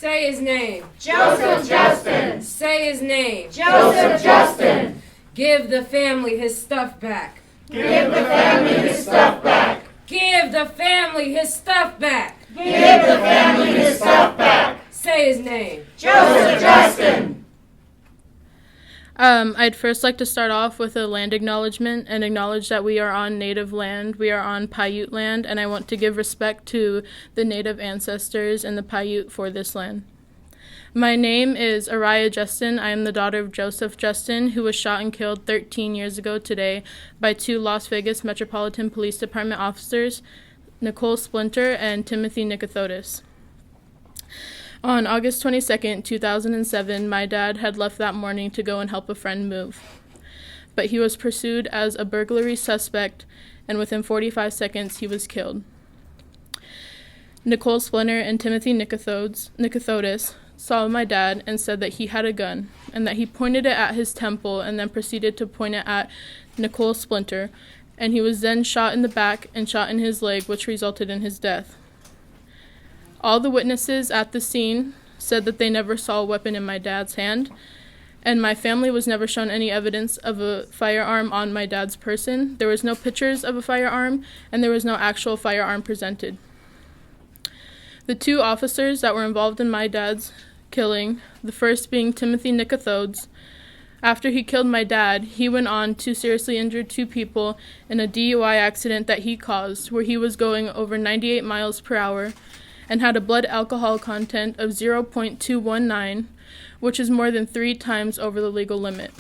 Say his name. Joseph Justin. Say his name. Joseph Justin. Give the family his stuff back. Give the family his stuff back. Give the family his stuff back. Give the family his stuff back. Say his name. Joseph Justin. I'd first like to start off with a land acknowledgement and acknowledge that we are on Native land. We are on Paiute land, and I want to give respect to the Native ancestors and the Paiute for this land. My name is Araya Justin. I am the daughter of Joseph Justin, who was shot and killed 13 years ago today by 2 Las Vegas Metropolitan Police Department officers, Nicole Splinter and Timothy Nicothodis. On August 22nd, 2007, my dad had left that morning to go and help a friend move. But he was pursued as a burglary suspect, and within 45 seconds, he was killed. Nicole Splinter and Timothy Nicothodis saw my dad and said that he had a gun, and that he pointed it at his temple and then proceeded to point it at Nicole Splinter, and he was then shot in the back and shot in his leg, which resulted in his death. All the witnesses at the scene said that they never saw a weapon in my dad's hand, and my family was never shown any evidence of a firearm on my dad's person. There was no pictures of a firearm, and there was no actual firearm presented. The 2 officers that were involved in my dad's killing, the first being Timothy Nicothodis, after he killed my dad, he went on to seriously injure 2 people in a DUI accident that he caused, where he was going over 98 miles per hour, and had a blood alcohol content of 0.219, which is more than 3 times over the legal limit.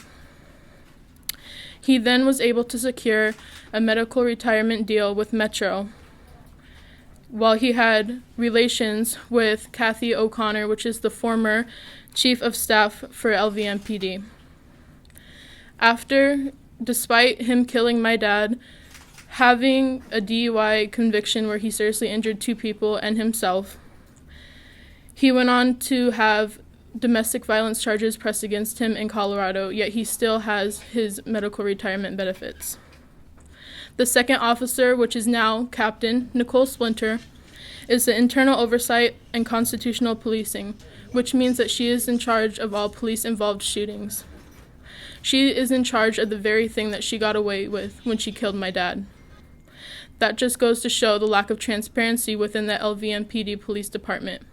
He then was able to secure a medical retirement deal with Metro, while he had relations with Kathy O'Connor, which is the former chief of staff for LVMPD. Despite him killing my dad, having a DUI conviction where he seriously injured 2 people and himself, he went on to have domestic violence charges pressed against him in Colorado, yet he still has his medical retirement benefits. The second officer, which is now Captain Nicole Splinter, is the internal oversight and constitutional policing, which means that she is in charge of all police-involved shootings. She is in charge of the very thing that she got away with when she killed my dad. That just goes to show the lack of transparency within the LVMPD police department.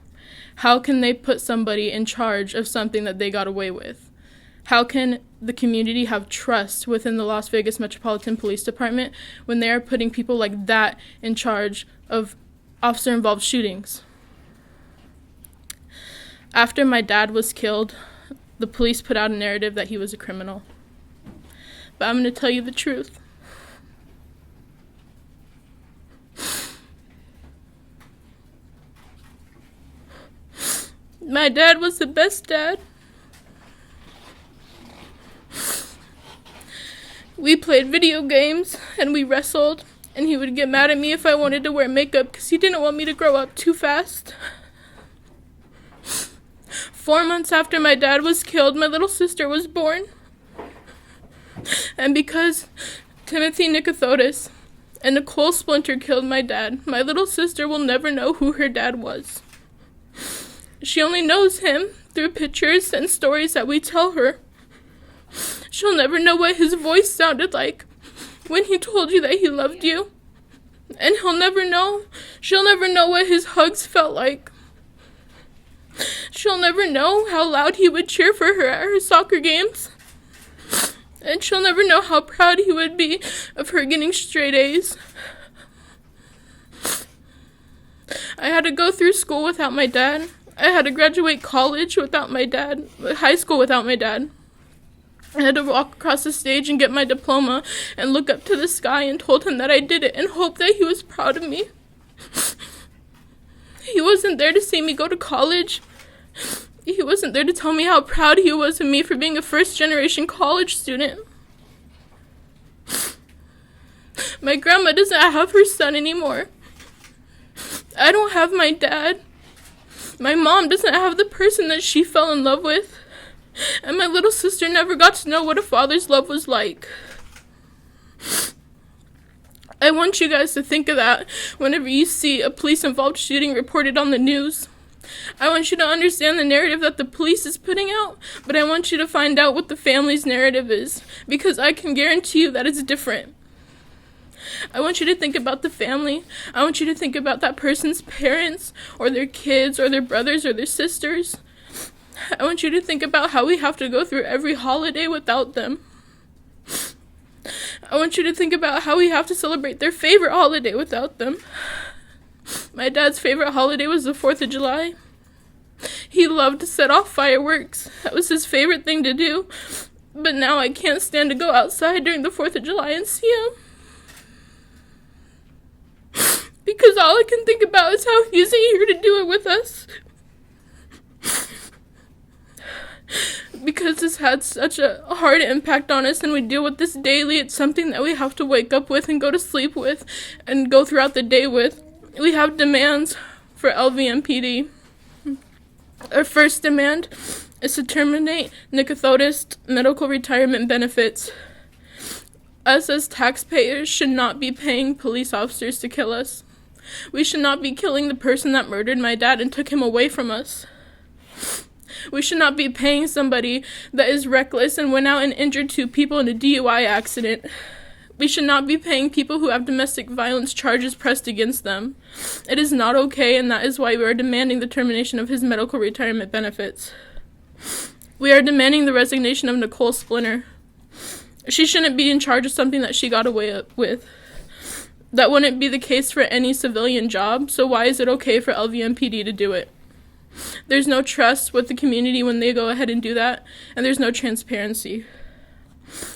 How can they put somebody in charge of something that they got away with? How can the community have trust within the Las Vegas Metropolitan Police Department when they are putting people like that in charge of officer-involved shootings? After my dad was killed, the police put out a narrative that he was a criminal. But I'm going to tell you the truth. My dad was the best dad. We played video games and we wrestled, and he would get mad at me if I wanted to wear makeup because he didn't want me to grow up too fast. 4 months after my dad was killed, my little sister was born. And because Timothy Nicothodis and Nicole Splinter killed my dad, my little sister will never know who her dad was. She only knows him through pictures and stories that we tell her. She'll never know what his voice sounded like when he told you that he loved you. And she'll never know what his hugs felt like. She'll never know how loud he would cheer for her at her soccer games. And she'll never know how proud he would be of her getting straight A's. I had to go through school without my dad. I had to graduate college without my dad, high school without my dad. I had to walk across the stage and get my diploma and look up to the sky and told him that I did it and hope that he was proud of me. He wasn't there to see me go to college. He wasn't there to tell me how proud he was of me for being a first-generation college student. My grandma doesn't have her son anymore. I don't have my dad. My mom doesn't have the person that she fell in love with. And my little sister never got to know what a father's love was like. I want you guys to think of that whenever you see a police-involved shooting reported on the news. I want you to understand the narrative that the police is putting out, but I want you to find out what the family's narrative is, because I can guarantee you that it's different. I want you to think about the family. I want you to think about that person's parents, or their kids, or their brothers, or their sisters. I want you to think about how we have to go through every holiday without them. I want you to think about how we have to celebrate their favorite holiday without them. My dad's favorite holiday was the 4th of July. He loved to set off fireworks. That was his favorite thing to do. But now I can't stand to go outside during the 4th of July and see him. Because all I can think about is how he isn't here to do it with us. Because this had such a hard impact on us and we deal with this daily. It's something that we have to wake up with and go to sleep with and go throughout the day with. We have demands for LVMPD. Our first demand is to terminate nicothodist medical retirement benefits. Us as taxpayers should not be paying police officers to kill us. We should not be killing the person that murdered my dad and took him away from us. We should not be paying somebody that is reckless and went out and injured 2 people in a DUI accident. We should not be paying people who have domestic violence charges pressed against them. It is not okay, and that is why we are demanding the termination of his medical retirement benefits. We are demanding the resignation of Nicole Splinter. She shouldn't be in charge of something that she got away with. That wouldn't be the case for any civilian job, so why is it okay for LVMPD to do it? There's no trust with the community when they go ahead and do that, and there's no transparency.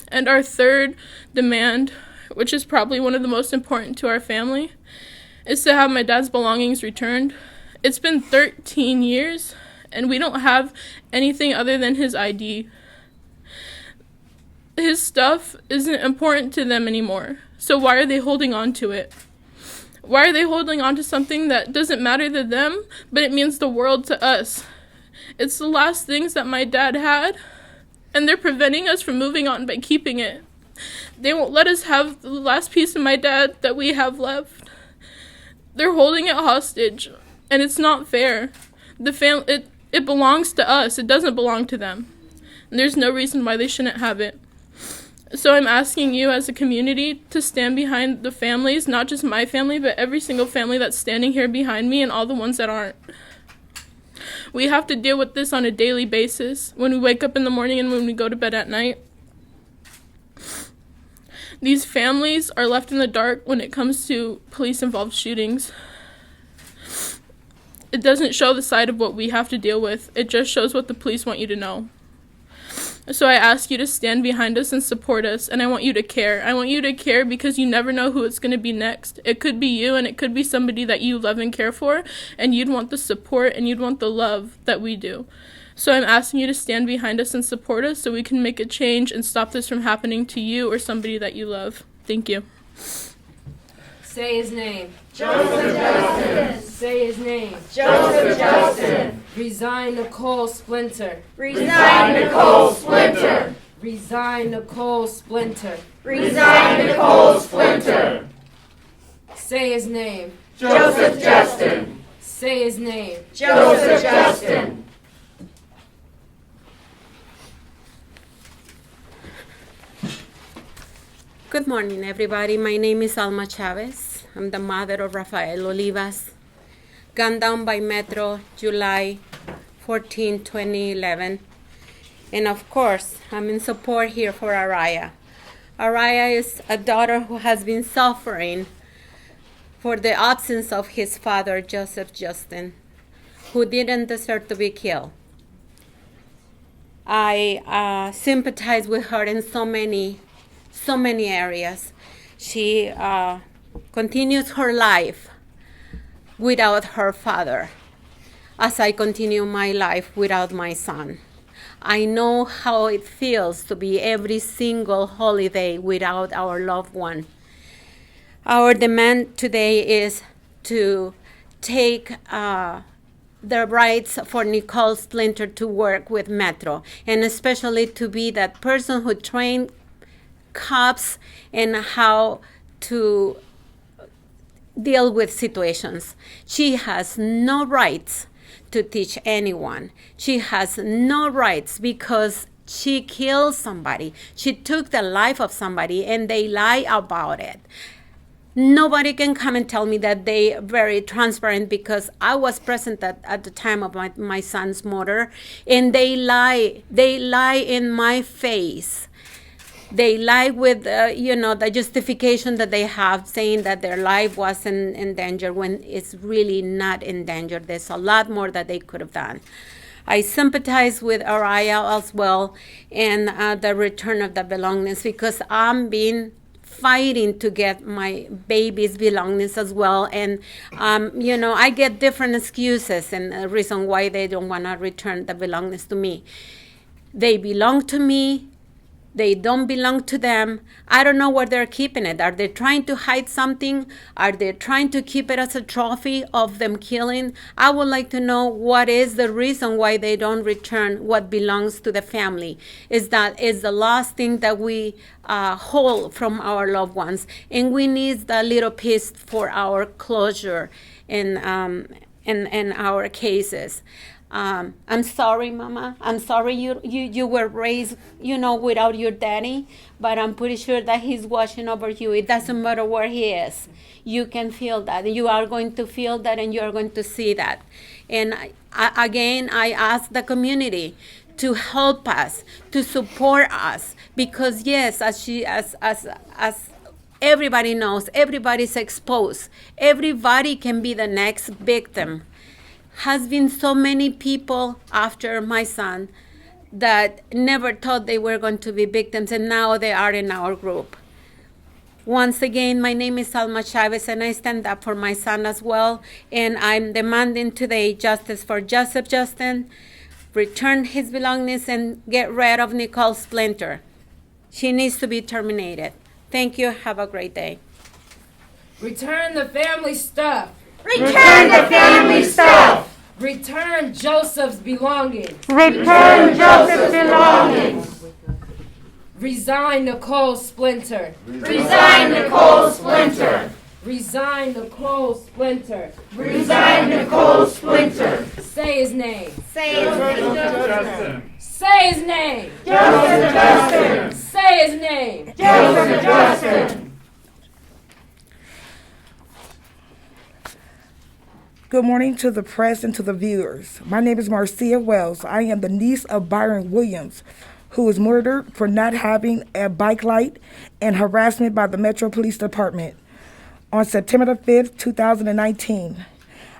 And our third demand, which is probably one of the most important to our family, is to have my dad's belongings returned. It's been 13 years, and we don't have anything other than his ID. His stuff isn't important to them anymore, so why are they holding on to it? Why are they holding on to something that doesn't matter to them, but it means the world to us? It's the last things that my dad had, and they're preventing us from moving on by keeping it. They won't let us have the last piece of my dad that we have left. They're holding it hostage, and it's not fair. It belongs to us. It doesn't belong to them. And there's no reason why they shouldn't have it. So I'm asking you as a community to stand behind the families, not just my family, but every single family that's standing here behind me and all the ones that aren't. We have to deal with this on a daily basis, when we wake up in the morning and when we go to bed at night. These families are left in the dark when it comes to police-involved shootings. It doesn't show the side of what we have to deal with. It just shows what the police want you to know. So I ask you to stand behind us and support us, and I want you to care. I want you to care because you never know who it's going to be next. It could be you, and it could be somebody that you love and care for, and you'd want the support and you'd want the love that we do. So I'm asking you to stand behind us and support us so we can make a change and stop this from happening to you or somebody that you love. Thank you. Say his name. Joseph Justin. Say his name. Joseph Justin. Resign Nicole Splinter. Resign Nicole Splinter. Resign Nicole Splinter. Resign Nicole Splinter. Say his name. Joseph Justin. Say his name. Joseph Justin. Good morning, everybody. My name is Alma Chavez. I'm the mother of Rafael Olivas, gunned down by Metro July 14, 2011. And of course, I'm in support here for Araya. Araya is a daughter who has been suffering for the absence of his father, Joseph Justin, who didn't deserve to be killed. I sympathize with her in so many areas. She continues her life without her father, as I continue my life without my son. I know how it feels to be every single holiday without our loved one. Our demand today is to take the rights for Nicole Splinter to work with Metro, and especially to be that person who trained cops and how to deal with situations. She has no rights to teach anyone. She has no rights because she killed somebody. She took the life of somebody and they lie about it. Nobody can come and tell me that they are very transparent because I was present at the time of my son's murder, and they lie. They lie in my face. They lie with, the justification that they have, saying that their life was in danger when it's really not in danger. There's a lot more that they could have done. I sympathize with Araya as well and the return of the belongings because I'm being fighting to get my baby's belongings as well. And, I get different excuses and a reason why they don't want to return the belongings to me. They belong to me. They don't belong to them. I don't know where they're keeping it. Are they trying to hide something? Are they trying to keep it as a trophy of them killing? I would like to know what is the reason why they don't return what belongs to the family. Is the last thing that we hold from our loved ones, and we need that little piece for our closure in our cases. I'm sorry, Mama. I'm sorry you were raised, without your daddy, but I'm pretty sure that he's watching over you. It doesn't matter where he is. You can feel that. You are going to feel that, and you are going to see that. And I ask the community to help us, to support us, because yes, as everybody knows, everybody's exposed. Everybody can be the next victim. Has been so many people after my son that never thought they were going to be victims, and now they are in our group. Once again, my name is Alma Chavez, and I stand up for my son as well, and I'm demanding today justice for Joseph Justin, return his belongings, and get rid of Nicole Splinter. She needs to be terminated. Thank you. Have a great day. Return the family stuff. Return the family stuff. Return Joseph's belongings. Return Joseph's belongings. Resign Nicole Splinter. Resign Nicole Splinter. Resign Nicole Splinter. Resign Nicole Splinter. Say his name. Say his name. Say his name. Joseph Justin. Say his name. Joseph Justin. Good morning to the press and to the viewers. My name is Marcia Wells. I am the niece of Byron Williams, who was murdered for not having a bike light and harassment by the Metro Police Department on September the 5th, 2019.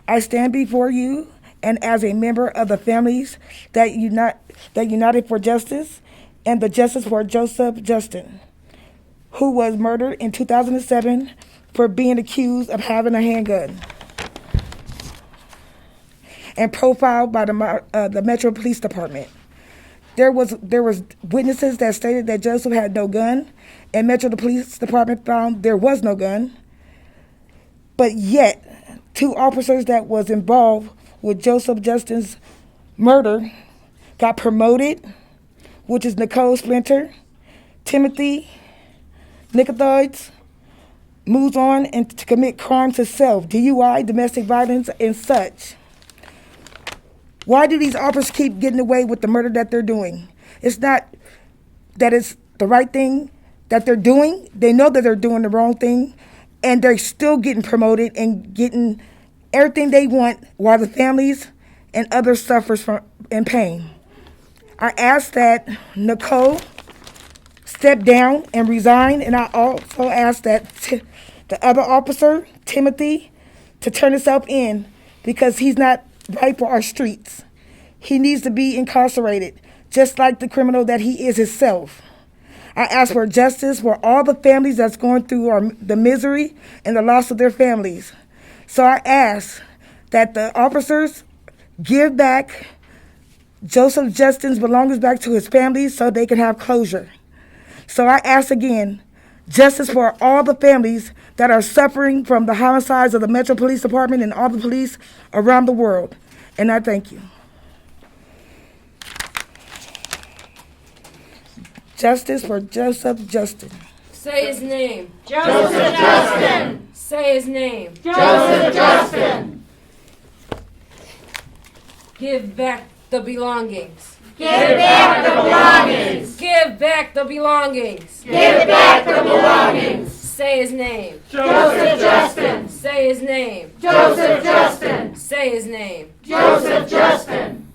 I stand before you and as a member of the families that United for Justice and the Justice for Joseph Justin, who was murdered in 2007 for being accused of having a handgun and profiled by the Metro Police Department. There was witnesses that stated that Joseph had no gun, and Metro Police Department found there was no gun. But yet, two officers that was involved with Joseph Justin's murder got promoted, which is Nicole Splinter, Timothy Nicothoids, moves on and to commit crimes itself, DUI, domestic violence, and such. Why do these officers keep getting away with the murder that they're doing? It's not that it's the right thing that they're doing. They know that they're doing the wrong thing, and they're still getting promoted and getting everything they want while the families and others suffers from in pain. I ask that Nicole step down and resign, and I also ask that the other officer, Timothy, to turn himself in because he's not right for our streets. He needs to be incarcerated, just like the criminal that he is himself. I ask for justice for all the families that's going through the misery and the loss of their families. So I ask that the officers give back Joseph Justin's belongings back to his family so they can have closure. So I ask again, justice for all the families that are suffering from the homicides of the Metro Police Department and all the police around the world. And I thank you. Justice for Joseph Justin. Say his name. Joseph Justin. Say his name. Joseph Justin. Give back the belongings. Give back the belongings. Give back the belongings. Give back the belongings. Say his name. Joseph Justin. Say his name. Joseph Justin. Say his name. Joseph Justin.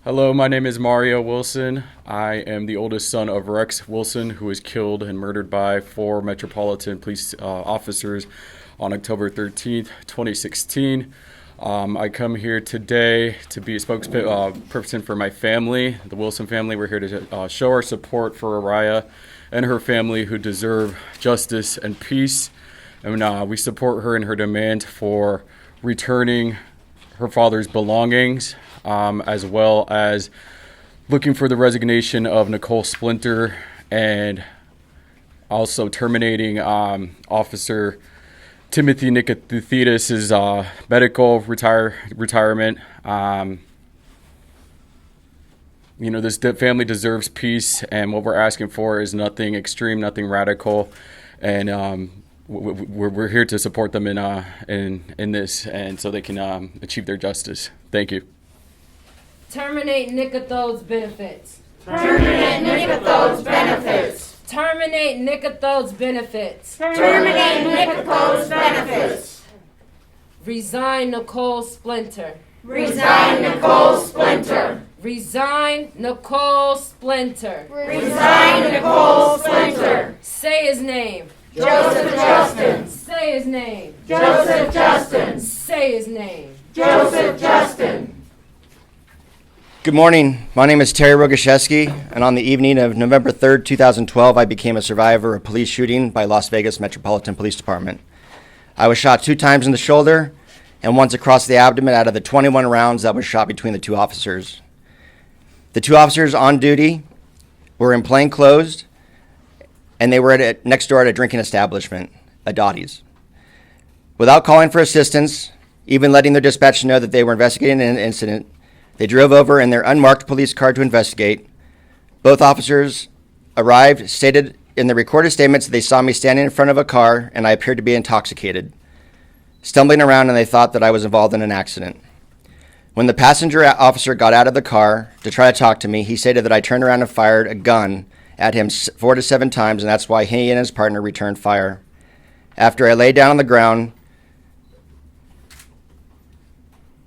Hello, my name is Mario Wilson. I am the oldest son of Rex Wilson, who was killed and murdered by 4 Metropolitan Police officers on October 13th, 2016. I come here today to be a spokesperson for my family, the Wilson family. We're here to show our support for Araya and her family, who deserve justice and peace. And we support her in her demand for returning her father's belongings, as well as looking for the resignation of Nicole Splinter and also terminating Officer Timothy Nicothidis' medical retirement. This family deserves peace, and what we're asking for is nothing extreme, nothing radical, and we're here to support them in this, and so they can achieve their justice. Thank you. Terminate Nicothode's benefits. Terminate Nicothode's benefits. Terminate Nicothode's benefits. Terminate Nicothode's benefits. Resign Nicole Splinter. Resign Nicole Splinter. Resign Nicole Splinter. Resign Nicole Splinter. Say his name. Joseph Justin. Say his name. Joseph Justin. Say his name. Joseph Justin. Good morning. My name is Terry Rogaczewski, and on the evening of November 3rd, 2012, I became a survivor of police shooting by Las Vegas Metropolitan Police Department. I was shot 2 times in the shoulder and once across the abdomen out of the 21 rounds that was shot between the 2 officers. The 2 officers on duty were in plain clothes, and they were next door at a drinking establishment, a Dottie's. Without calling for assistance, even letting their dispatch know that they were investigating an incident, they drove over in their unmarked police car to investigate. Both officers arrived, stated in the recorded statements that they saw me standing in front of a car and I appeared to be intoxicated, stumbling around, and they thought that I was involved in an accident. When the passenger officer got out of the car to try to talk to me, he stated that I turned around and fired a gun at him 4 to 7 times, and that's why he and his partner returned fire. After I lay down on the ground,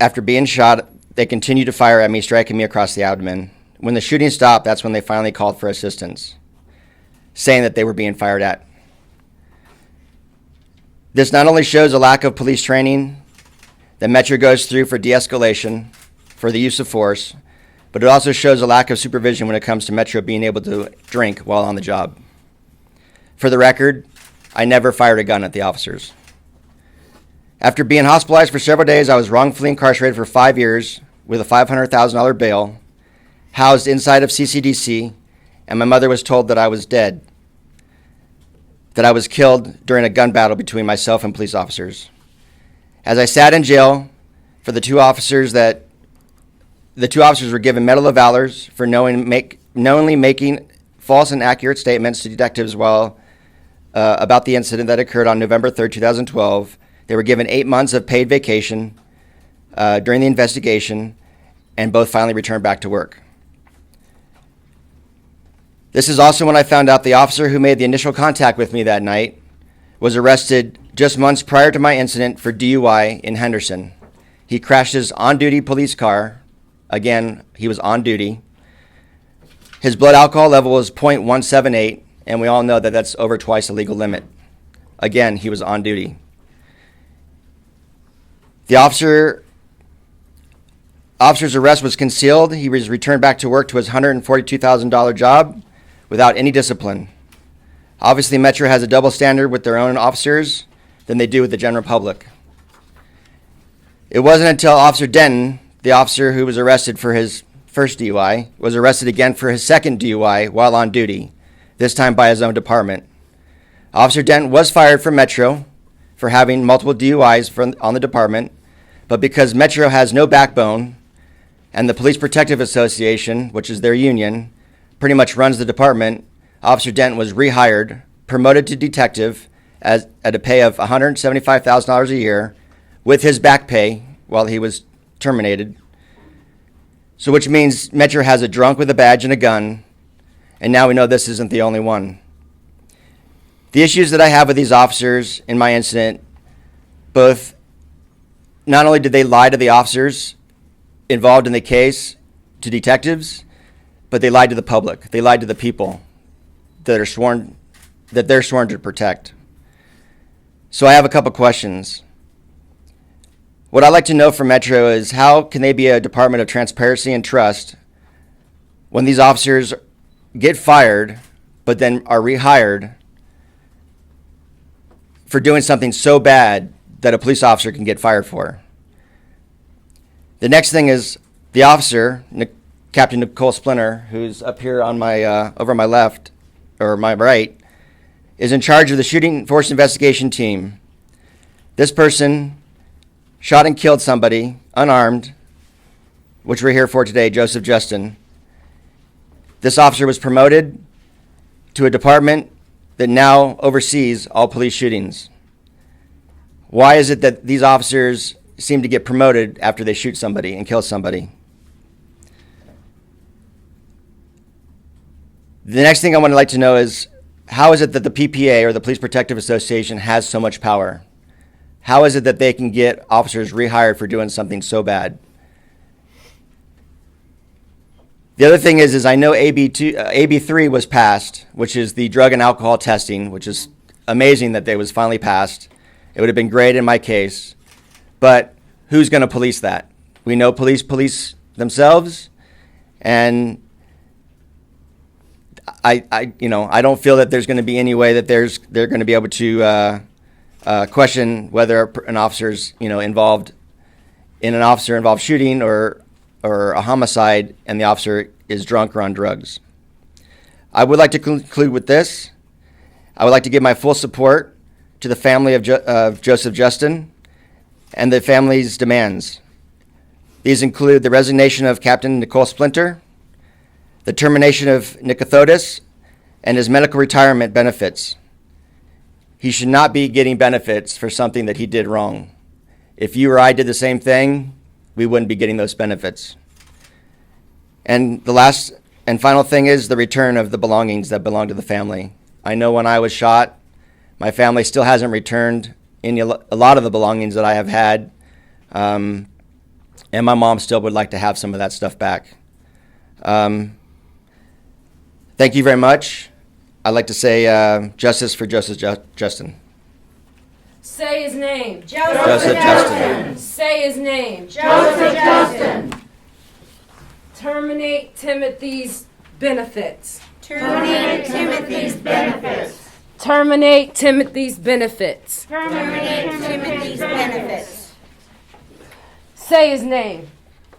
after being shot, they continued to fire at me, striking me across the abdomen. When the shooting stopped, that's when they finally called for assistance, saying that they were being fired at. This not only shows a lack of police training that Metro goes through for de-escalation, for the use of force, but it also shows a lack of supervision when it comes to Metro being able to drink while on the job. For the record, I never fired a gun at the officers. After being hospitalized for several days, I was wrongfully incarcerated for 5 years with a $500,000 bail, housed inside of CCDC, and my mother was told that I was dead, that I was killed during a gun battle between myself and police officers. As I sat in jail for the 2 officers were given Medal of Valor for knowingly making false and accurate statements to detectives about the incident that occurred on November 3rd, 2012. They were given 8 months of paid vacation during the investigation, and both finally returned back to work. This is also when I found out the officer who made the initial contact with me that night was arrested just months prior to my incident for DUI in Henderson. He crashed his on-duty police car. Again, he was on duty. His blood alcohol level was 0.178, and we all know that that's over twice the legal limit. Again, he was on duty. The officer's arrest was concealed. He was returned back to work to his $142,000 job without any discipline. Obviously, Metro has a double standard with their own officers than they do with the general public. It wasn't until Officer Denton, the officer who was arrested for his first DUI, was arrested again for his second DUI while on duty, this time by his own department. Officer Denton was fired from Metro for having multiple DUIs on the department, but because Metro has no backbone and the Police Protective Association, which is their union, pretty much runs the department, Officer Denton was rehired, promoted to detective at a pay of $175,000 a year with his back pay while he was terminated. So which means Metro has a drunk with a badge and a gun, and now we know this isn't the only one. The issues that I have with these officers in my incident, both not only did they lie to the officers involved in the case, to detectives, but they lied to the public. They lied to the people that they're sworn to protect. So I have a couple questions. What I'd like to know from Metro is how can they be a department of transparency and trust when these officers get fired but then are rehired for doing something so bad that a police officer can get fired for? The next thing is the officer, Captain Nicole Splinter, who's up here on my over my left or my right, is in charge of the shooting force investigation team. This person shot and killed somebody unarmed, which we're here for today, Joseph Justin. This officer was promoted to a department that now oversees all police shootings. Why is it that these officers seem to get promoted after they shoot somebody and kill somebody? The next thing I would like to know is, how is it that the PPA, or the Police Protective Association, has so much power? How is it that they can get officers rehired for doing something so bad? The other thing is I know AB3 was passed, which is the drug and alcohol testing, which is amazing that it was finally passed. It would have been great in my case. But who's going to police that? We know police themselves, and I don't feel that there's going to be any way that they're going to be able to question whether an officer's involved in an officer-involved shooting or a homicide, and the officer is drunk or on drugs. I would like to conclude with this. I would like to give my full support to the family of Joseph Justin and the family's demands. These include the resignation of Captain Nicole Splinter, the termination of Nicothodis, and his medical retirement benefits. He should not be getting benefits for something that he did wrong. If you or I did the same thing, we wouldn't be getting those benefits. And the last and final thing is the return of the belongings that belong to the family. I know when I was shot, my family still hasn't returned a lot of the belongings that I have had, and my mom still would like to have some of that stuff back. Thank you very much. I'd like to say justice for Joseph Justin. Say his name. Joseph Justin. Say his name. Joseph Justin. Terminate Timothy's benefits. Terminate Timothy's benefits. Terminate Timothy's benefits. Terminate Timothy's benefits. Say his name.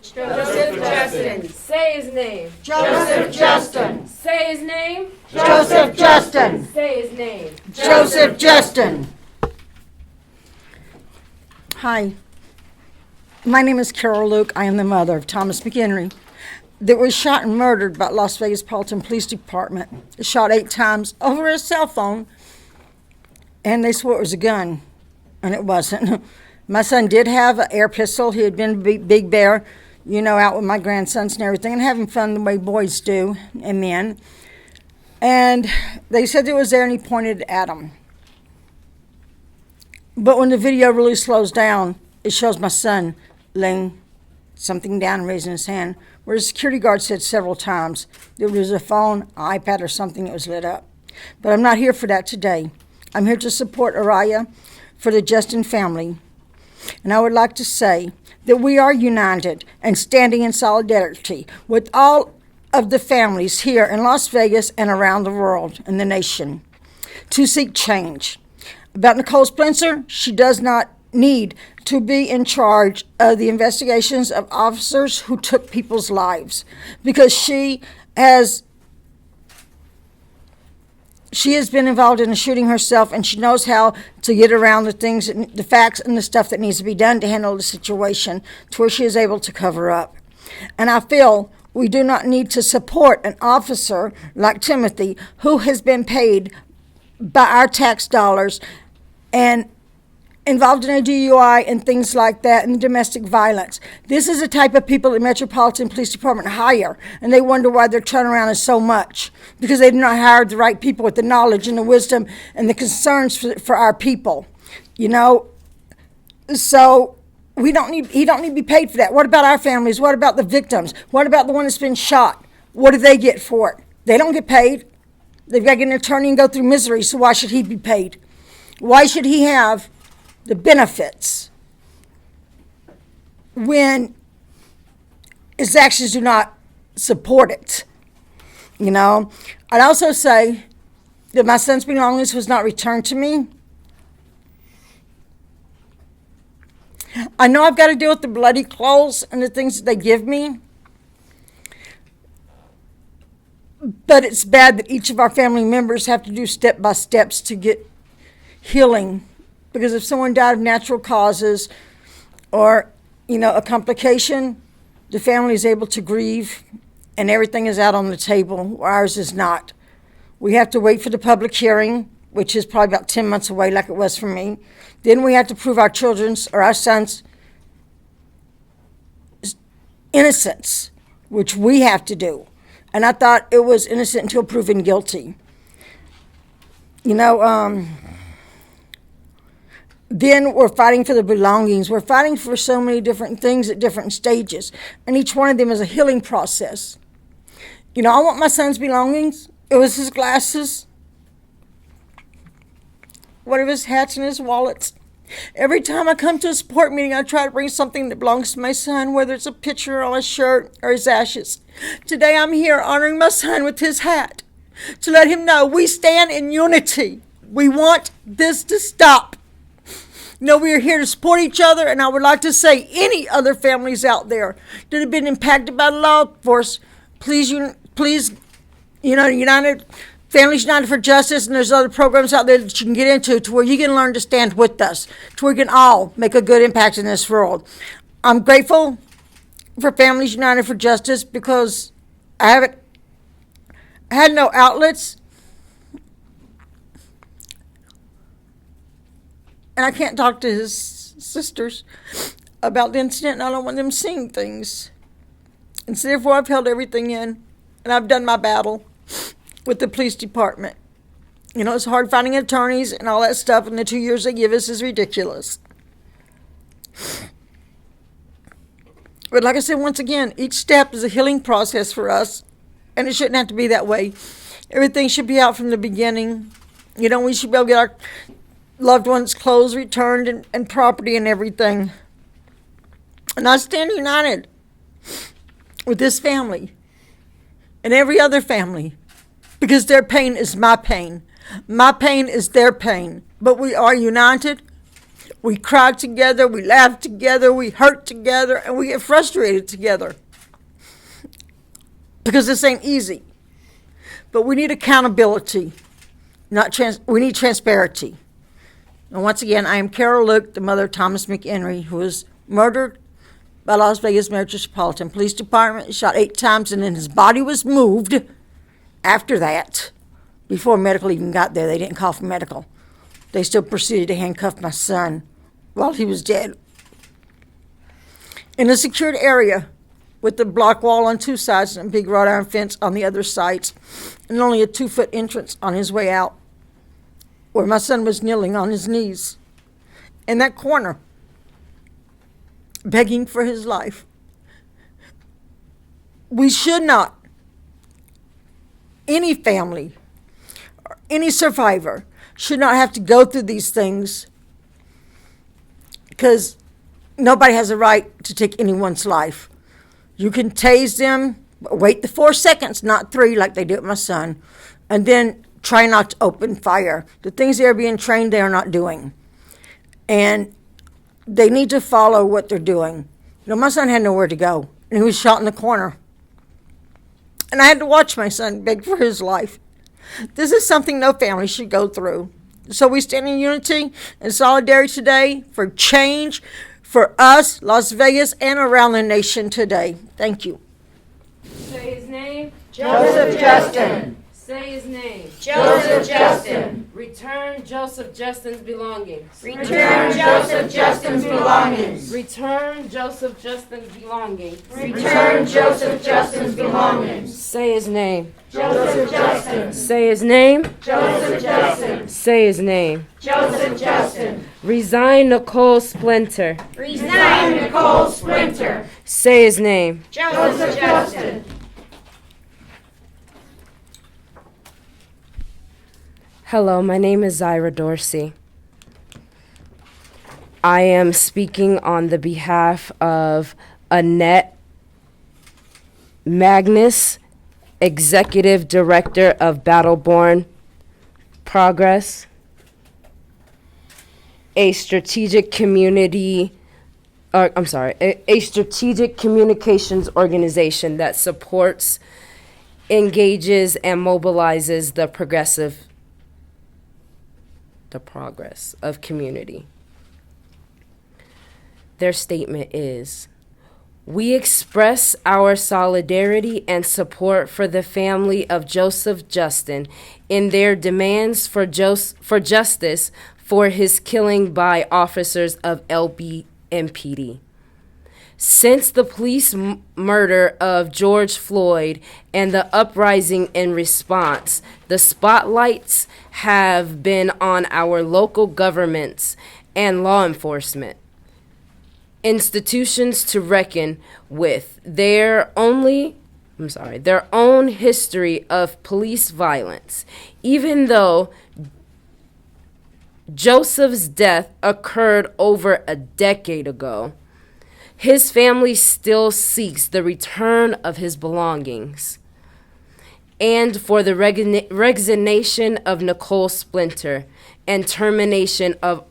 Joseph Justin. Say his name. Joseph Justin. Say his name. Joseph Justin. Say his name. Joseph Justin. Hi, my name is Carol Luke. I am the mother of Thomas McHenry that was shot and murdered by Las Vegas Police Department. Shot 8 times over his cell phone, and they swore it was a gun, and it wasn't. My son did have an air pistol. He had been a Big Bear, out with my grandsons and everything, and having fun the way boys do, and men. And they said it was there, and he pointed at them. But when the video really slows down, it shows my son laying something down and raising his hand, where the security guard said several times there was a phone, an iPad, or something that was lit up. But I'm not here for that today. I'm here to support Araya for the Justin family. And I would like to say that we are united and standing in solidarity with all of the families here in Las Vegas and around the world and the nation to seek change. About Nicole Splinter, she does not need to be in charge of the investigations of officers who took people's lives, because she has been involved in a shooting herself, and she knows how to get around the things, the facts and the stuff that needs to be done to handle the situation to where she is able to cover up. And I feel we do not need to support an officer like Timothy, who has been paid by our tax dollars and involved in a DUI and things like that, and domestic violence. This is the type of people the Metropolitan Police Department hire, and they wonder why their turnaround is so much, because they do not hire the right people with the knowledge and the wisdom and the concerns for our people. You know, so he don't need to be paid for that. What about our families? What about the victims? What about the one that's been shot? What do they get for it? They don't get paid. They've got to get an attorney and go through misery, so why should he be paid? Why should he have the benefits when his actions do not support it? You know, I'd also say that my son's belongings was not returned to me. I know I've got to deal with the bloody clothes and the things that they give me, but it's bad that each of our family members have to do step-by-steps to get healing. Because if someone died of natural causes or, you know, a complication, the family is able to grieve and everything is out on the table. Ours is not. We have to wait for the public hearing, which is probably about 10 months away like it was for me. Then we have to prove our children's or our son's innocence, which we have to do. And I thought it was innocent until proven guilty. You know, then we're fighting for the belongings. We're fighting for so many different things at different stages. And each one of them is a healing process. You know, I want my son's belongings. It was his glasses, one of his hats and his wallets. Every time I come to a support meeting, I try to bring something that belongs to my son, whether it's a picture on his shirt or his ashes. Today I'm here honoring my son with his hat to let him know we stand in unity. We want this to stop. You know, we are here to support each other, and I would like to say any other families out there that have been impacted by the law force, please, you know, Families United for Justice, and there's other programs out there that you can get into to where you can learn to stand with us, to where we can all make a good impact in this world. I'm grateful for Families United for Justice because I had no outlets, and I can't talk to his sisters about the incident, and I don't want them seeing things. And so therefore I've held everything in, and I've done my battle with the police department. You know, it's hard finding attorneys and all that stuff, and the 2 years they give us is ridiculous. But like I said, once again, each step is a healing process for us, and it shouldn't have to be that way. Everything should be out from the beginning. You know, we should be able to get our loved ones' clothes returned and property and everything. And I stand united with this family and every other family, because their pain is my pain. My pain is their pain. But we are united. We cry together. We laugh together. We hurt together. And we get frustrated together. Because this ain't easy. But we need accountability. We need transparency. And once again, I am Carol Luke, the mother of Thomas McHenry, who was murdered by Las Vegas Metropolitan Police Department, shot 8 times, and then his body was moved. After that, before medical even got there, they didn't call for medical. They still proceeded to handcuff my son while he was dead. In a secured area with a block wall on 2 sides and a big wrought iron fence on the other sides, and only a 2-foot entrance on his way out, where my son was kneeling on his knees in that corner, begging for his life. We should not, any family or any survivor should not have to go through these things, because nobody has a right to take anyone's life. You can tase them, but wait the 4 seconds, not 3 like they did with my son, and then try not to open fire. The things they're being trained they are not doing. And they need to follow what they're doing. You know, my son had nowhere to go, and he was shot in the corner. And I had to watch my son beg for his life. This is something no family should go through. So we stand in unity and solidarity today for change for us, Las Vegas, and around the nation today. Thank you. Say his name. Joseph Justin. Say his name. Joseph Justin. Return Joseph Justin's belongings. Return Joseph Justin's belongings. Return Joseph Justin's belongings. Return Joseph Justin's belongings. Say his name. Joseph Justin. Say his name. Joseph Justin. Say his name. Joseph Justin. Resign Nicole Splinter. Resign Nicole Splinter. Say his name. Joseph Justin. Hello, my name is Zyra Dorsey. I am speaking on the behalf of Annette Magnus, Executive Director of Battleborn Progress, a strategic communications organization that supports, engages, and mobilizes the progress of community. Their statement is, we express our solidarity and support for the family of Joseph Justin in their demands for justice for his killing by officers of LVMPD. Since the police murder of George Floyd and the uprising in response, the spotlights have been on our local governments and law enforcement institutions to reckon with their own history of police violence. Even though Joseph's death occurred over a decade ago, his family still seeks the return of his belongings and for the resignation of Nicole Splinter and termination of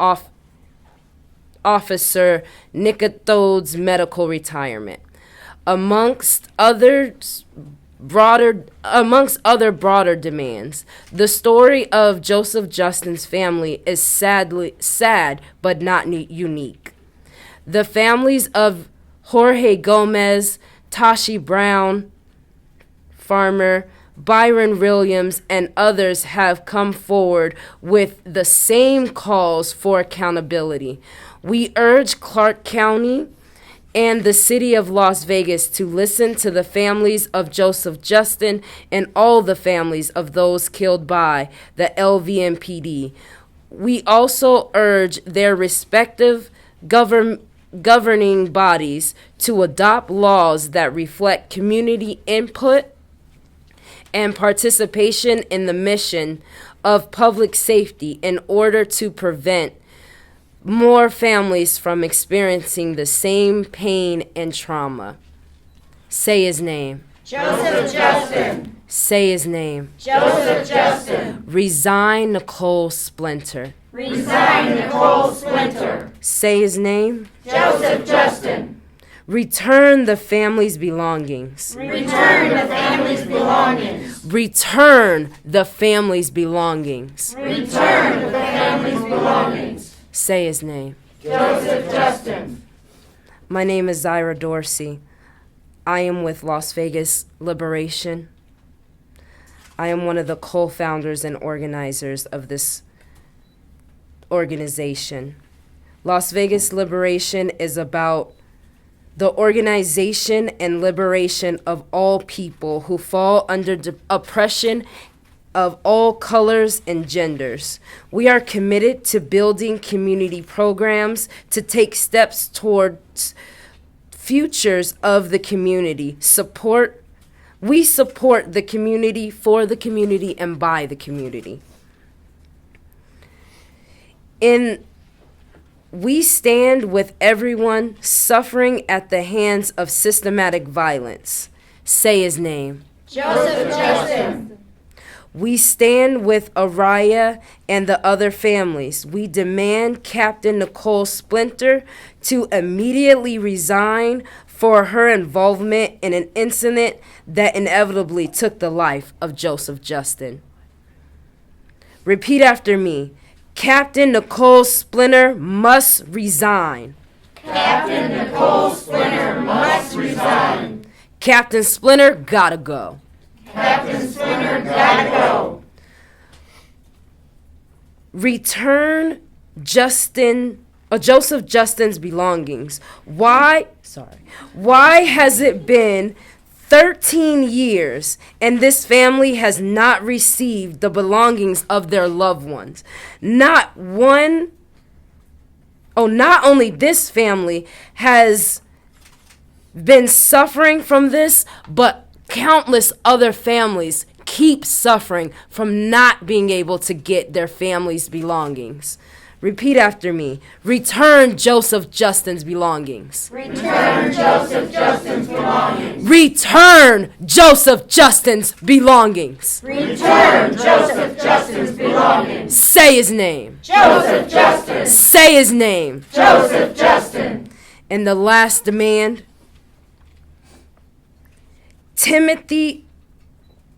Officer Nicothode's medical retirement. Amongst other broader demands, the story of Joseph Justin's family is sad but not unique. The families of Jorge Gomez, Tashi Brown, Farmer, Byron Williams, and others have come forward with the same calls for accountability. We urge Clark County and the city of Las Vegas to listen to the families of Joseph Justin and all the families of those killed by the LVMPD. We also urge their respective governing bodies to adopt laws that reflect community input and participation in the mission of public safety in order to prevent more families from experiencing the same pain and trauma. Say his name. Joseph Justin. Say his name. Joseph Justin. Resign Nicole Splinter. Resign Nicole Splinter. Say his name. Joseph Justin. Return the family's belongings. Return the family's belongings. Return the family's belongings. Return the family's belongings. Say his name. Joseph Justin. My name is Zyra Dorsey. I am with Las Vegas Liberation. I am one of the co-founders and organizers of this organization. Las Vegas Liberation is about the organization and liberation of all people who fall under oppression of all colors and genders. We are committed to building community programs to take steps towards futures of the community. We support the community, for the community, and by the community. We stand with everyone suffering at the hands of systematic violence. Say his name. Joseph Justin. We stand with Araya and the other families. We demand Captain Nicole Splinter to immediately resign for her involvement in an incident that inevitably took the life of Joseph Justin. Repeat after me. Captain Nicole Splinter must resign. Captain Nicole Splinter must resign. Captain Splinter gotta go. Captain Splinter, gotta go. Return Joseph Justin's belongings. Why has it been 13 years and this family has not received the belongings of their loved ones? Not only this family has been suffering from this, but countless other families keep suffering from not being able to get their family's belongings. Repeat after me. Return Joseph Justin's belongings. Return Joseph Justin's belongings. Return Joseph Justin's belongings. Return Joseph Justin's belongings. Say his name. Joseph Justin. Say his name. Joseph Justin. And the last demand, terminate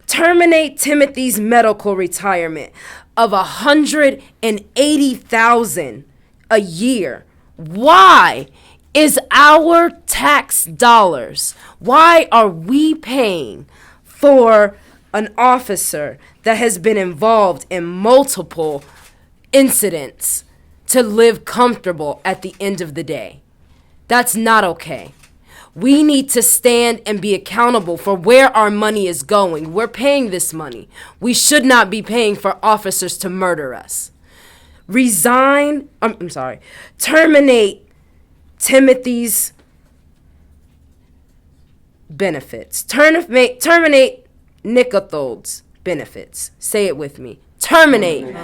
Timothy's medical retirement of $180,000 a year. Why is our tax dollars? Why are we paying for an officer that has been involved in multiple incidents to live comfortable at the end of the day? That's not okay. We need to stand and be accountable for where our money is going. We're paying this money. We should not be paying for officers to murder us. Terminate Timothy's benefits. Terminate Nicothold's benefits. Say it with me. Terminate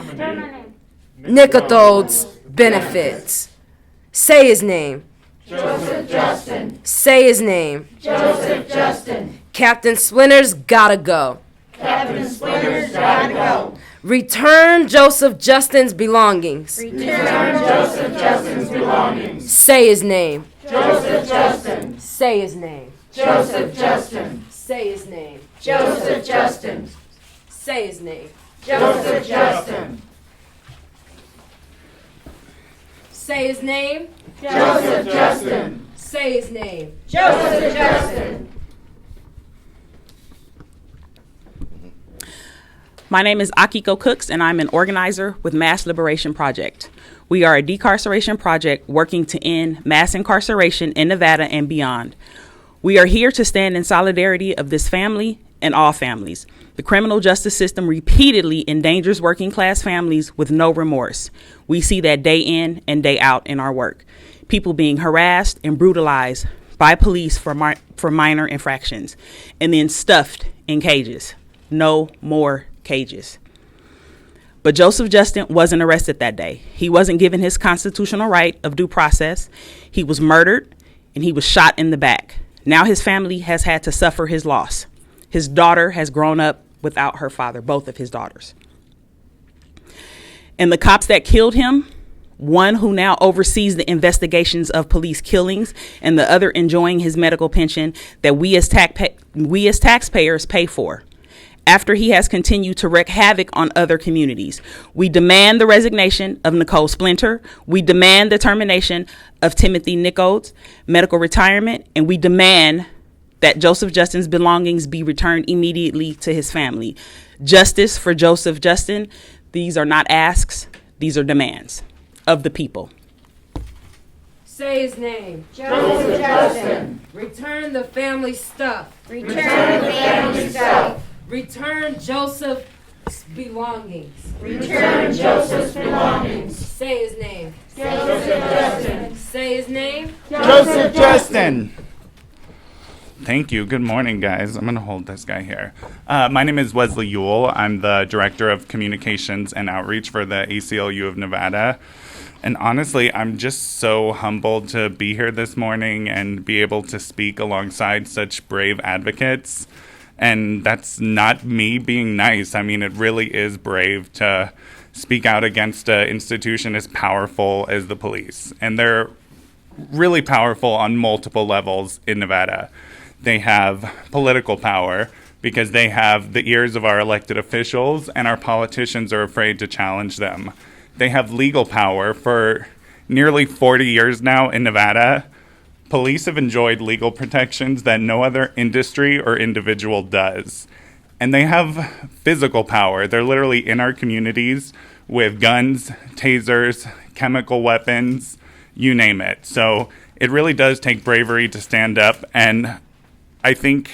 Nicothold's benefits. Say his name. Joseph Justin. Say his name. Joseph Justin. Captain Splinter's gotta go. Captain Splinter's gotta go. Return Joseph Justin's belongings. Return Joseph Justin's belongings. Say his name. Joseph Justin. Say his name. Joseph Justin. Say his name. Joseph Justin. Say his name. Joseph Justin. Say his name. Joseph Justin. Say his name. Joseph Justin. My name is Akiko Cooks, and I'm an organizer with Mass Liberation Project. We are a decarceration project working to end mass incarceration in Nevada and beyond. We are here to stand in solidarity of this family and all families. The criminal justice system repeatedly endangers working class families with no remorse. We see that day in and day out in our work. People being harassed and brutalized by police for minor infractions and then stuffed in cages. No more cages. But Joseph Justin wasn't arrested that day. He wasn't given his constitutional right of due process. He was murdered and he was shot in the back. Now his family has had to suffer his loss. His daughter has grown up without her father, both of his daughters. And the cops that killed him, one who now oversees the investigations of police killings and the other enjoying his medical pension that we as taxpayers pay for. After he has continued to wreak havoc on other communities. We demand the resignation of Nicole Splinter. We demand the termination of Timothy Nichols' medical retirement, and we demand that Joseph Justin's belongings be returned immediately to his family. Justice for Joseph Justin. These are not asks, these are demands of the people. Say his name. Joseph Justin. Return the family stuff. Return the family stuff. Return Joseph's belongings. Return Joseph's belongings. Say his name. Joseph Justin. Say his name. Joseph Justin. Thank you. Good morning, guys. I'm going to hold this guy here. My name is Wesley Ewell. I'm the Director of Communications and Outreach for the ACLU of Nevada. And honestly, I'm just so humbled to be here this morning and be able to speak alongside such brave advocates. And that's not me being nice. I mean, it really is brave to speak out against an institution as powerful as the police. And they're really powerful on multiple levels in Nevada. They have political power because they have the ears of our elected officials, and our politicians are afraid to challenge them. They have legal power. For nearly 40 years now in Nevada, police have enjoyed legal protections that no other industry or individual does. And they have physical power. They're literally in our communities with guns, tasers, chemical weapons, you name it. So it really does take bravery to stand up. And I think,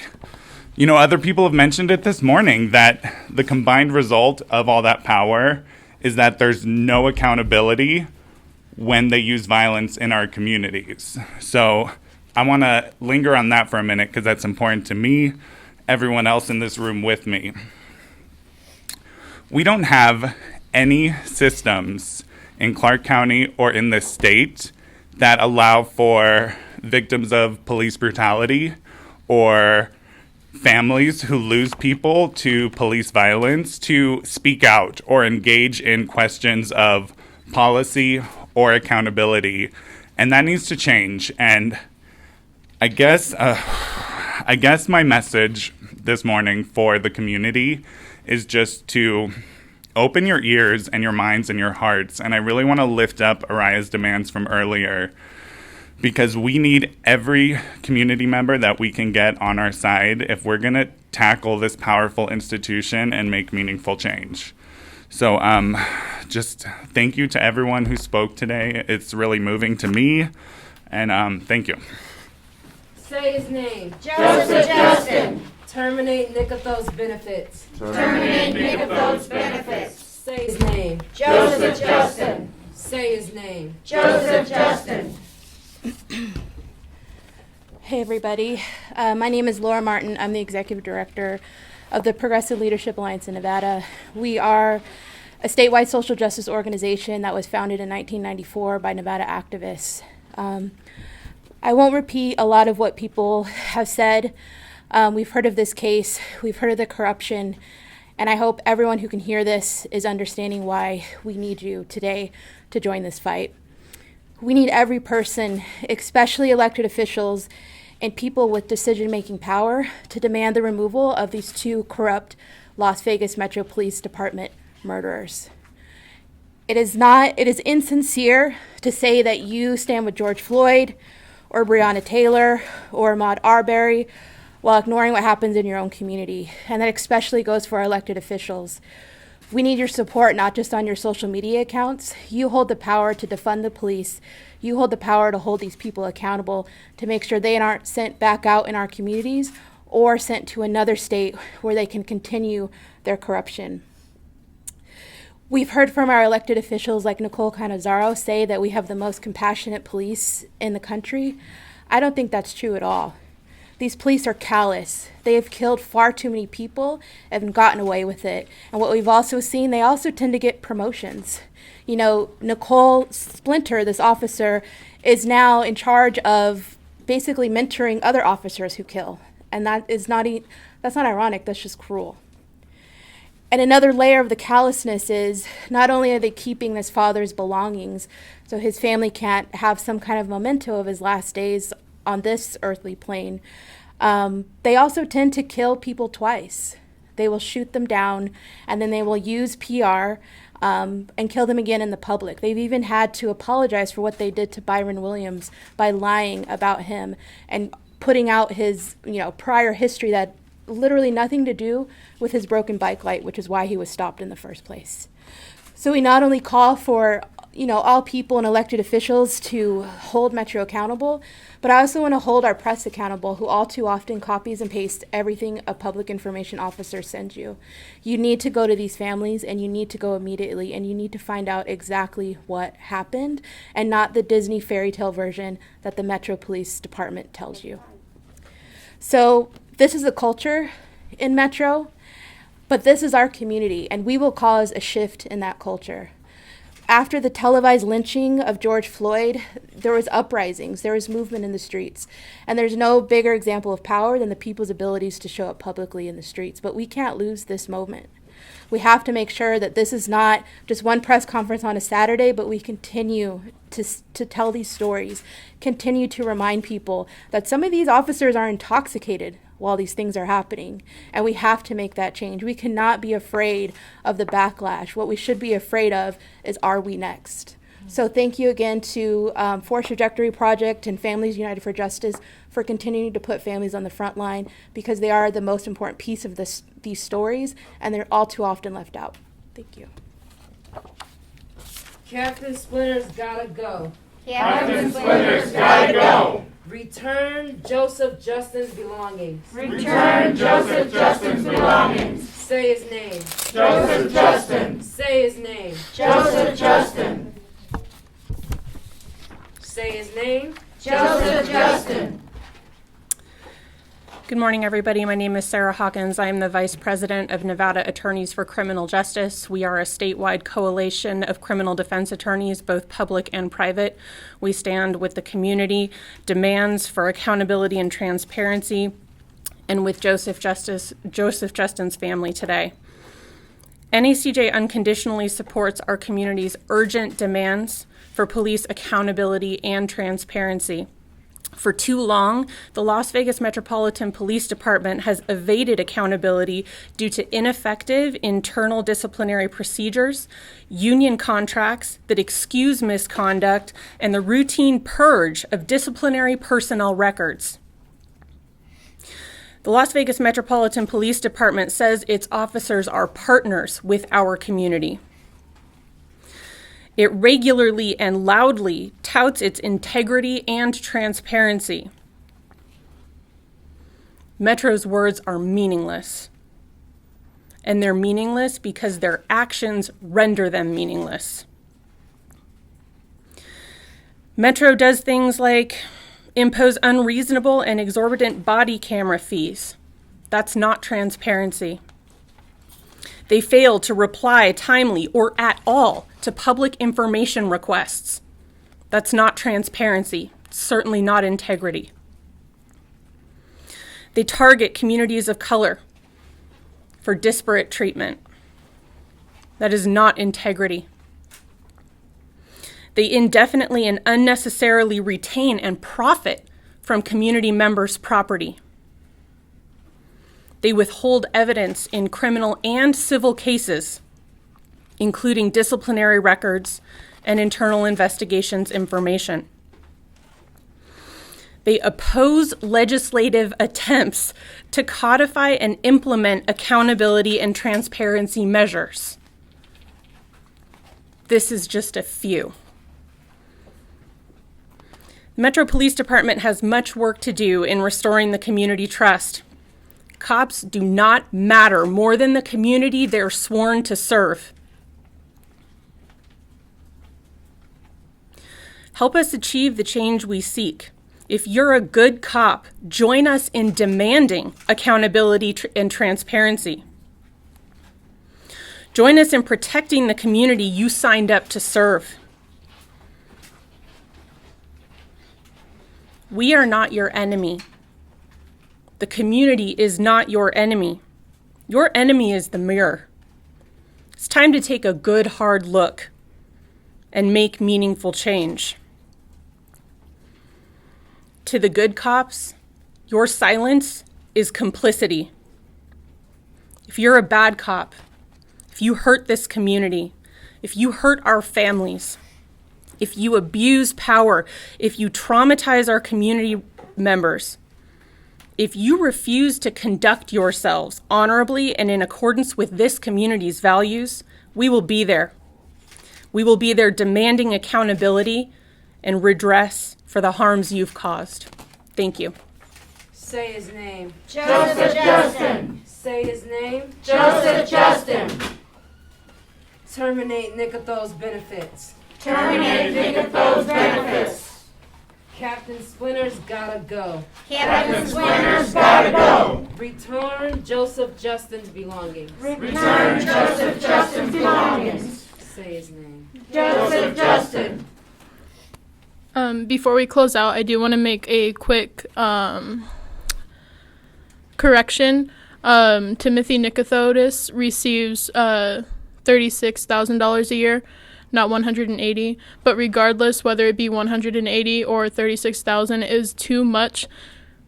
other people have mentioned it this morning, that the combined result of all that power is that there's no accountability when they use violence in our communities. So I want to linger on that for a minute because that's important to me, everyone else in this room with me. We don't have any systems in Clark County or in this state that allow for victims of police brutality or families who lose people to police violence to speak out or engage in questions of policy or accountability. And that needs to change. And I guess my message this morning for the community is just to open your ears and your minds and your hearts. And I really want to lift up Araya's demands from earlier, because we need every community member that we can get on our side if we're going to tackle this powerful institution and make meaningful change. So just thank you to everyone who spoke today. It's really moving to me. And thank you. Say his name. Joseph Justin. Terminate Nicotho's benefits. Terminate Nicotho's benefits. Say his name. Joseph Justin. Say his name. Joseph Justin. Hey everybody, my name is Laura Martin. I'm the Executive Director of the Progressive Leadership Alliance in Nevada. We are a statewide social justice organization that was founded in 1994 by Nevada activists. I won't repeat a lot of what people have said. We've heard of this case, we've heard of the corruption, and I hope everyone who can hear this is understanding why we need you today to join this fight. We need every person, especially elected officials and people with decision-making power, to demand the removal of these two corrupt Las Vegas Metro Police Department murderers. It is insincere to say that you stand with George Floyd or Breonna Taylor or Ahmaud Arbery while ignoring what happens in your own community. And that especially goes for our elected officials. We need your support, not just on your social media accounts. You hold the power to defund the police. You hold the power to hold these people accountable, to make sure they aren't sent back out in our communities or sent to another state where they can continue their corruption. We've heard from our elected officials like Nicole Canizaro say that we have the most compassionate police in the country. I don't think that's true at all. These police are callous. They have killed far too many people and gotten away with it. And what we've also seen, they also tend to get promotions. Nicole Splinter, this officer, is now in charge of basically mentoring other officers who kill. And that's not ironic, that's just cruel. And another layer of the callousness is not only are they keeping this father's belongings so his family can't have some kind of memento of his last days on this earthly plane, they also tend to kill people twice. They will shoot them down, and then they will use PR and kill them again in the public. They've even had to apologize for what they did to Byron Williams by lying about him and putting out his prior history that literally nothing to do with his broken bike light, which is why he was stopped in the first place. So we not only call for all people and elected officials to hold Metro accountable, but I also want to hold our press accountable, who all too often copies and pastes everything a public information officer sends you. You need to go to these families, and you need to go immediately, and you need to find out exactly what happened, and not the Disney fairy tale version that the Metro Police Department tells you. So this is a culture in Metro, but this is our community, and we will cause a shift in that culture. After the televised lynching of George Floyd, there was uprisings, there was movement in the streets, and there's no bigger example of power than the people's abilities to show up publicly in the streets. But we can't lose this moment. We have to make sure that this is not just one press conference on a Saturday, but we continue to tell these stories, continue to remind people that some of these officers are intoxicated while these things are happening, and we have to make that change. We cannot be afraid of the backlash. What we should be afraid of is, are we next? So thank you again to Forest Trajectory Project and Families United for Justice for continuing to put families on the front line, because they are the most important piece of these stories, and they're all too often left out. Thank you. Captain Splinter's gotta go. Captain Splinter's gotta go. Return Joseph Justin's belongings. Return Joseph Justin's belongings. Say his name. Joseph Justin. Say his name. Joseph Justin. Say his name. Joseph Justin. Good morning, everybody. My name is Sarah Hawkins. I am the Vice President of Nevada Attorneys for Criminal Justice. We are a statewide coalition of criminal defense attorneys, both public and private. We stand with the community demands for accountability and transparency, and with Joseph Justin's family today. NACJ unconditionally supports our community's urgent demands for police accountability and transparency. For too long, the Las Vegas Metropolitan Police Department has evaded accountability due to ineffective internal disciplinary procedures, union contracts that excuse misconduct, and the routine purge of disciplinary personnel records. The Las Vegas Metropolitan Police Department says its officers are partners with our community. It regularly and loudly touts its integrity and transparency. Metro's words are meaningless. And they're meaningless because their actions render them meaningless. Metro does things like impose unreasonable and exorbitant body camera fees. That's not transparency. They fail to reply timely or at all to public information requests. That's not transparency, certainly not integrity. They target communities of color for disparate treatment. That is not integrity. They indefinitely and unnecessarily retain and profit from community members' property. They withhold evidence in criminal and civil cases, including disciplinary records and internal investigations information. They oppose legislative attempts to codify and implement accountability and transparency measures. This is just a few. The Metro Police Department has much work to do in restoring the community trust. Cops do not matter more than the community they're sworn to serve. Help us achieve the change we seek. If you're a good cop, join us in demanding accountability and transparency. Join us in protecting the community you signed up to serve. We are not your enemy. The community is not your enemy. Your enemy is the mirror. It's time to take a good, hard look and make meaningful change. To the good cops, your silence is complicity. If you're a bad cop, if you hurt this community, if you hurt our families, if you abuse power, if you traumatize our community members, if you refuse to conduct yourselves honorably and in accordance with this community's values, we will be there. We will be there demanding accountability and redress for the harms you've caused. Thank you. Say his name. Joseph Justin. Say his name. Joseph Justin. Terminate Nicotho's benefits. Terminate Nicotho's benefits. Captain Splinter's gotta go. Captain Splinter's gotta go. Return Joseph Justin's belongings. Return Joseph Justin's belongings. Say his name. Joseph Justin. Before we close out, I do want to make a quick correction. Timothy Nicothodis receives $36,000 a year, not $180. But regardless, whether it be $180 or $36,000, is too much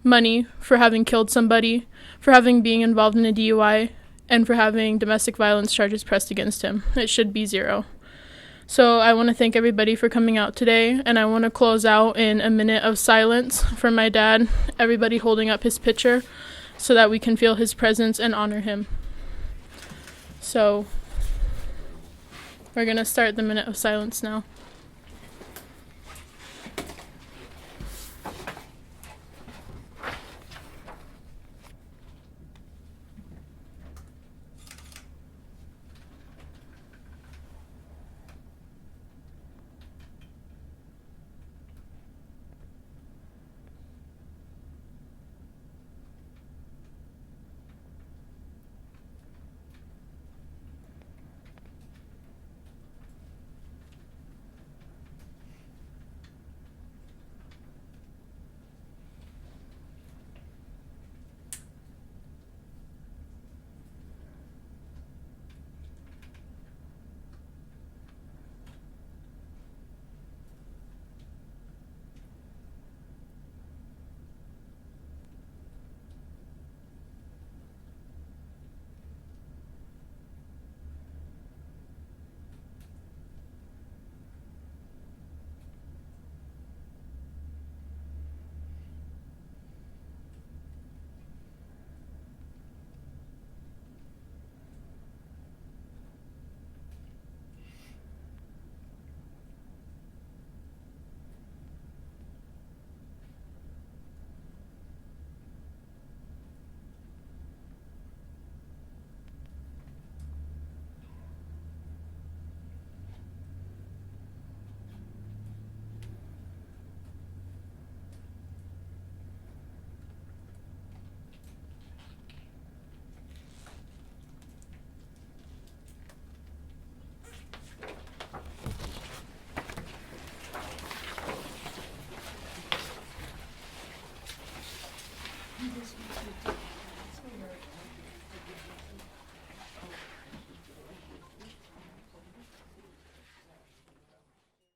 money for having killed somebody, for having being involved in a DUI, and for having domestic violence charges pressed against him. It should be zero. So I want to thank everybody for coming out today, and I want to close out in a minute of silence for my dad, everybody holding up his picture so that we can feel his presence and honor him. So we're going to start the minute of silence now.